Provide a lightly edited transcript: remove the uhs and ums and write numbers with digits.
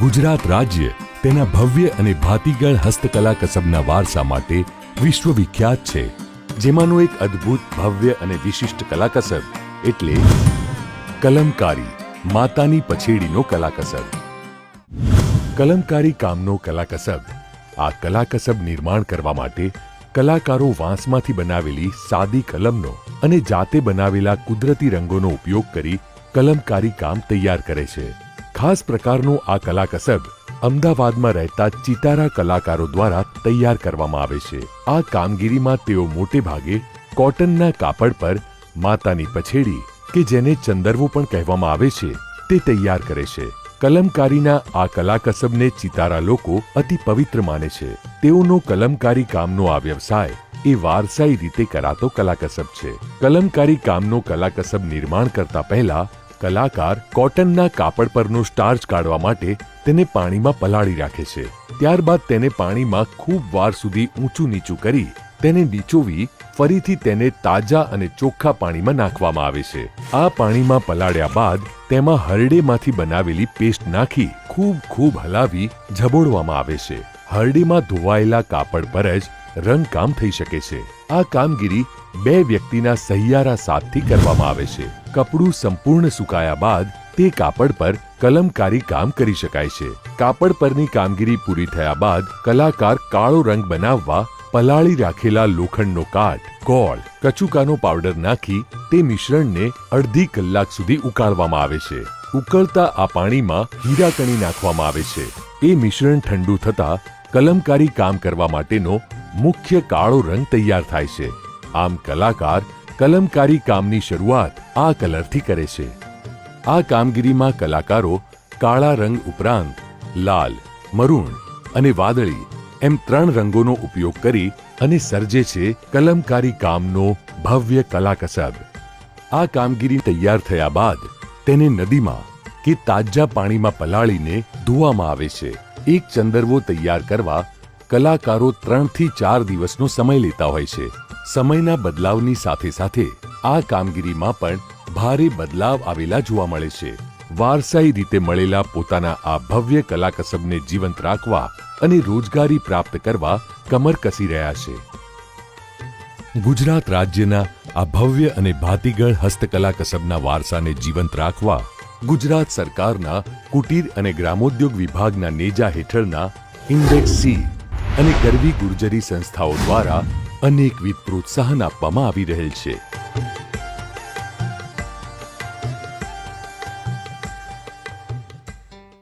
ગુજરાત રાજ્ય તેના ભવ્ય અને ભાતીગળ હસ્તકલા કસબના વારસા માટે વિશ્વવિખ્યાત છે, જેમાંનું એક અદ્ભુત ભવ્ય અને વિશિષ્ટ કલા કસબ એટલે કલમકારી, માતાની પછેડીનો કલા કસબ. કલમકારી કામનો કલા કસબ. આ કલા કસબ નિર્માણ કરવા માટે કલાકારો વાંસમાંથી બનાવેલી સાદી કલમનો અને જાતે બનાવેલા કુદરતી રંગોનો ઉપયોગ કરી કલમકારી કામ તૈયાર કરે છે. ખાસ પ્રકારનો આ કલા કસબ અમદાવાદમાં રહેતા ચિતારા કલાકારો દ્વારા તૈયાર કરવામાં આવે છે. આ કામગીરીમાં તેઓ મોટે ભાગે કોટનના કાપડ પર માતાની પછેડી કે જેને ચંદરવો પણ કહેવામાં આવે છે તે તૈયાર કરે છે. કલમકારીના આ કલા કસબને ચિતારા લોકો અતિ પવિત્ર માને છે. તેઓનો કલમકારી કામનો આ વ્યવસાય એ વારસાઈ રીતે કરાતો કલા કસબ છે. કલમકારી કામનો કલા કસબ નિર્માણ કરતા પહેલા કલાકાર કોટનના કાપડ પરનો સ્ટાર્ચ કાઢવા માટે તેને પાણીમાં પલાળી રાખે છે. ત્યારબાદ તેને પાણીમાં ખૂબ વાર સુધી ઊંચું નીચું કરી તેને નીચોવી ફરીથી તેને તાજા અને ચોખ્ખા પાણીમાં નાખવામાં આવે છે. આ પાણીમાં પલાળ્યા બાદ તેમાં હરડેમાંથી બનાવેલી પેસ્ટ નાખી ખૂબ હલાવી ઝબોળવામાં આવે છે. હરડેમાં ધોવાયેલા કાપડ પર જ રંગકામ થઈ શકે છે. આ કામગીરી 2 વ્યક્તિના સહિયારા સાથથી કરવામાં આવે છે. કપડું સંપૂર્ણ સુકાયા બાદ તે કાપડ પર કલમકારી કામ કરી શકાય છે. કાપડ પરની કામગીરી પૂરી થયા બાદ કલાકાર કાળો રંગ બનાવવા પલાળી રાખેલા લોખંડનો કાટ, ગોળ, કચુકાનો પાવડર નાખી તે મિશ્રણને અડધી કલાક સુધી ઉકાળવામાં આવે છે. ઉકળતા આ પાણીમાં હીરાકણી નાખવામાં આવે છે. એ મિશ્રણ ઠંડુ થતા કલમકારી કામ કરવા માટેનો મુખ્ય કાળો રંગ તૈયાર થાય છે. આમ કલાકાર કલમકારી કામની શરૂઆત આ કલરથી કરે છે. આ કામગીરીમાં કલાકારો કાળા રંગ ઉપરાંત લાલ, મરૂન અને વાદળી એમ 3 રંગોનો ઉપયોગ કરી અને સર્જે છે કલમકારી કામનો ભવ્ય કલા કસબ. આ કામગીરી તૈયાર થયા બાદ તેને નદીમાં કે તાજા પાણીમાં પલાળીને ધોવામાં આવે છે. એક ચંદરવો તૈયાર કરવા કલાકારો 3 થી 4 દિવસનો સમય લેતા હોય છે. સમયના બદલાવની સાથે આ કામગીરીમાં પણ ભારે બદલાવ આવેલા જોવા મળે છે. વારસાઈ રીતે મળેલા પોતાના આ ભવ્ય કલા કસબને જીવંત રાખવા અને રોજગારી પ્રાપ્ત કરવા કમર કસી રહ્યા છે. ગુજરાત રાજ્યના આ ભવ્ય અને ભાતીગળ હસ્તકલા કસબના વારસાને જીવંત રાખવા ગુજરાત સરકારના કુટીર અને ગ્રામોદ્યોગ વિભાગના નેજા હેઠળના ઇન્ડેક્સ સી અને ગરવી ગુર્જરી સંસ્થાઓ દ્વારા અનેકવિધ પ્રોત્સાહન આપવામાં આવી રહેલ છે.